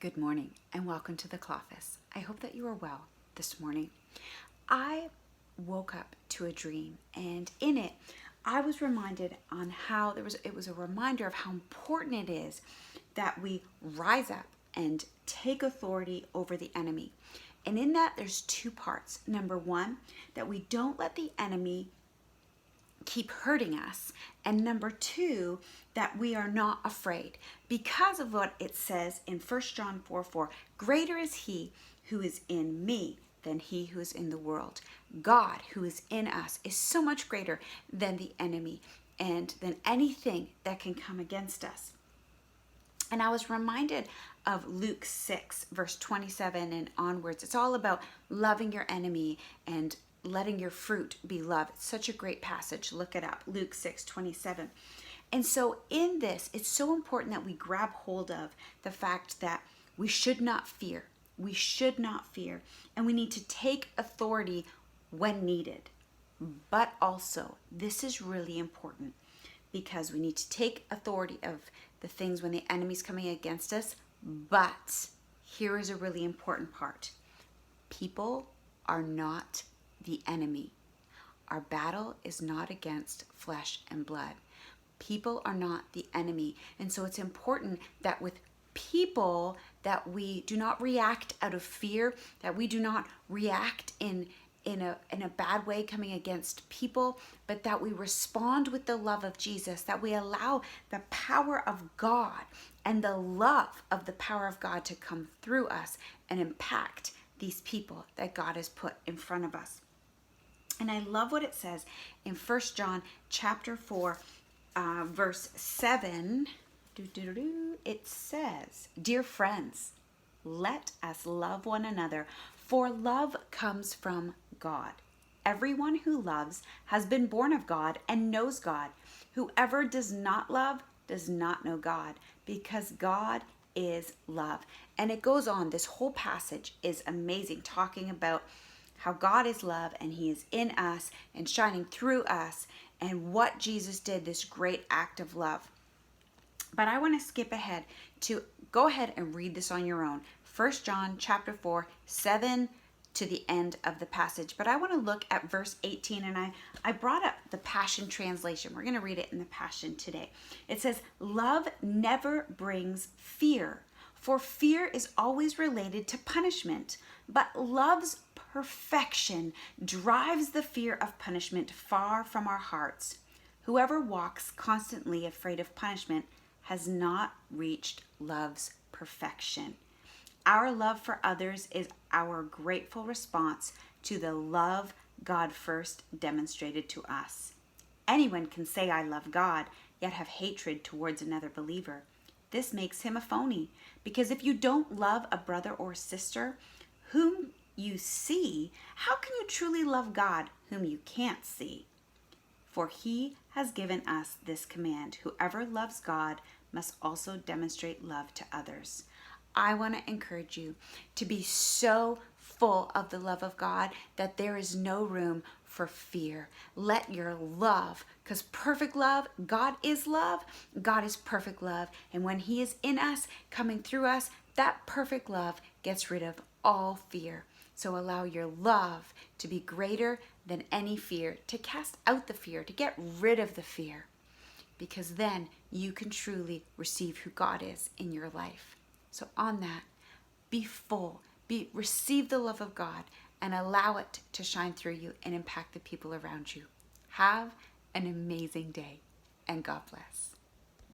Good morning and welcome to the Cloffice. I hope that you are well this morning. I woke up to a dream, and in it I was reminded on how it was a reminder of how important it is that we rise up and take authority over the enemy. And in that there's two parts. Number one, that we don't let the enemy keep hurting us, and number two, that we are not afraid because of what it says in 1 John 4:4. Greater is he who is in me than he who is in the world. God who is in us is so much greater than the enemy and than anything that can come against us. And I was reminded of Luke 6 verse 27 and onwards. It's all about loving your enemy and letting your fruit be love. It's such a great passage. Look it up. Luke 6:27. And so in this, it's so important that we grab hold of the fact that we should not fear. We should not fear. And we need to take authority when needed. But also, this is really important because we need to take authority of the things when the enemy's coming against us. But here is a really important part. People are not the enemy. Our battle is not against flesh and blood. People are not the enemy. And so it's important that with people that we do not react out of fear, that we do not react in a bad way coming against people, but that we respond with the love of Jesus, that we allow the power of God and the love of the power of God to come through us and impact these people that God has put in front of us. And I love what it says in 1 John chapter 4, verse 7. It says, "Dear friends, let us love one another, for love comes from God. Everyone who loves has been born of God and knows God. Whoever does not love does not know God, because God is love." And it goes on. This whole passage is amazing, talking about how God is love and he is in us and shining through us and what Jesus did, this great act of love. But I want to skip ahead to go ahead and read this on your own. 1 John chapter 4, 7 to the end of the passage. But I want to look at verse 18, and I brought up the Passion Translation. We're going to read it in the Passion today. It says, "Love never brings fear, for fear is always related to punishment. But love's perfection drives the fear of punishment far from our hearts. Whoever walks constantly afraid of punishment has not reached love's perfection." Our love for others is our grateful response to the love God first demonstrated to us. Anyone can say, "I love God," yet have hatred towards another believer. This makes him a phony, because if you don't love a brother or sister whom you see, how can you truly love God whom you can't see? For he has given us this command: whoever loves God must also demonstrate love to others. I want to encourage you to be so full of the love of God that there is no room for fear. Let your love, because perfect love, God is love, God is perfect love. And when he is in us, coming through us, that perfect love gets rid of all fear. So allow your love to be greater than any fear, to cast out the fear, to get rid of the fear, because then you can truly receive who God is in your life. So on that, be full, receive the love of God and allow it to shine through you and impact the people around you. Have an amazing day, and God bless.